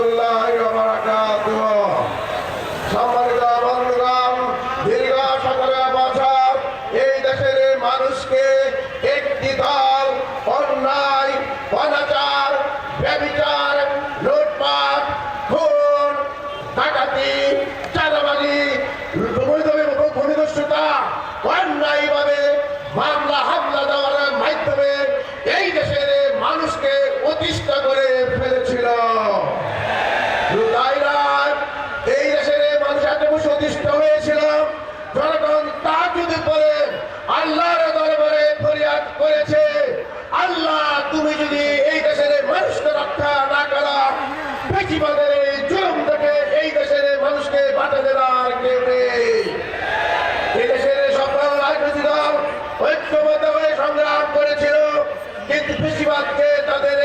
রাহমাতুল্লাহি ওয়া বারাকাতুহু। সম্মানিত বন্ধুগণ, দীর্ঘ 17 বছর এই দেশের মানুষকে একটি দল অন্যায়, অনাচার, ব্যভিচার, লুটপাট, খুন, ডাকাতি, চাঁদাবাজি, ভূমিদস্যুতা, অন্যায়ভাবে মামলা হামলা দেওয়ার মাধ্যমে এই দেশের মানুষকে অতিষ্ঠ করে ফেলেছিল। এই দেশের মানুষ এত বেশি অতিষ্ঠ হয়েছিল, জনগণ তা যদি পরে আল্লাহর দরবারে ফরিয়াদ করেছে, আল্লাহ তুমি যদি এই দেশের মানুষকে রক্ষা না করো, বেশিবাদের এই জুলুম থেকে এই দেশের মানুষকে বাঁচা দেওয়ার কেউ নেই। এই দেশের সকল রাজনৈতিক দল ঐক্যবদ্ধ হয়ে সংগ্রাম করেছিল, কিন্তু বেশিবাদকে তাদের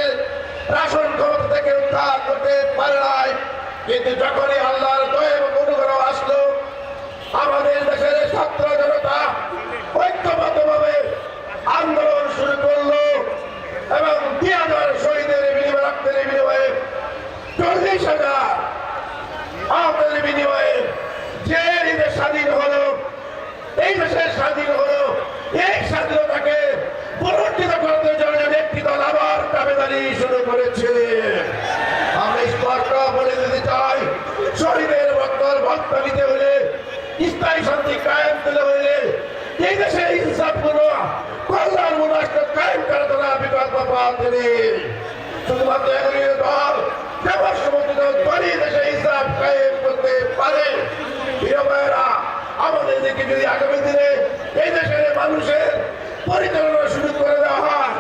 শাসন ক্ষমতা থেকে উদ্ধার করতে পারে নাই। কিন্তু যখনই আল্লাহর দয়া এবং অনুগ্রহ আসলো, আমাদের দেশের ছাত্র জনতা ঐক্যবদ্ধভাবে আন্দোলন শুরু করলো এবং 2000 শহীদের বিনিময়ে, রক্তের বিনিময়ে 40,000 আহতের বিনিময়ে যে দেশ স্বাধীন হলো, এই দেশের স্বাধীন হলো, এই স্বাধীনতাকে পুনরুজ্জীবিত করতে জন্য একটি দল আবার দাবিদারি শুরু করেছে। আমি স্পষ্ট বলে দিতে চাই, শহীদের রক্ত দিতে হলে, স্থায়ী শান্তি কায়েম দিতে হলে, এই দেশে ইনসাফপূর্ণ কল্যাণমূলক রাষ্ট্র কায়েম করা ছাড়া বিকল্প পথ নেই। শুধুমাত্র একটি দল সমর্থিত দলই দেশে ইনসাফ কায়েম করতে পারে। প্রিয় ভাইয়েরা, আমাদের দিকে যদি আগামী দিনে এই দেশের মানুষের পরিচালনা শুরু করে দেওয়া হয়,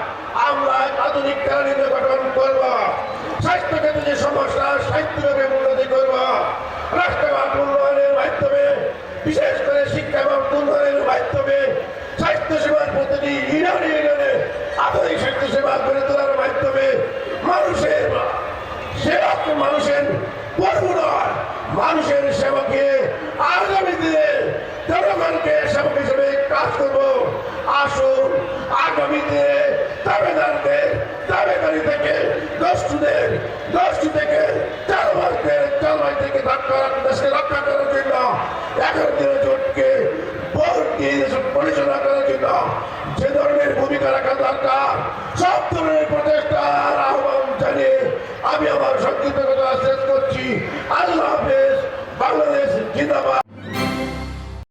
আমরা আধুনিক কেরানি গঠন করব, স্বাস্থ্যক্ষেত্রে যে সমস্যা স্বাস্থ্যভাবে উন্নতি করব, রাষ্ট্রঘাট উন্নয়নের মাধ্যমে, বিশেষ করে শিক্ষা এবং উন্নয়নের মাধ্যমে, স্বাস্থ্য সেবার প্রতিটি ইউনিয়নে ইউনিয়নে আধুনিক স্বাস্থ্য সেবা গড়ে তোলার মাধ্যমে মানুষের সেবা, মানুষের কর্ম নয়, মানুষের সেবাকে আগামী দিনে জনগণকে সেবক হিসেবে কাজ করব। আসুন আগামী দিনে দাবেদারদের দাবেদারি থেকে, দোষী থেকে চালবাই থেকে দেশকে রক্ষা করার জন্য 11 দিনের জোটকে ভোট দিয়ে দেশে পরিচালনা করার জন্য যে ধরনের ভূমিকা রাখা দরকার, সব ধরনের প্রচেষ্টার আহ্বান জানিয়ে আমি আমার সংক্ষিপ্ত কথা শেষ করছি। আল্লাহ হাফেজ। বাংলাদেশ জিন্দাবাদ।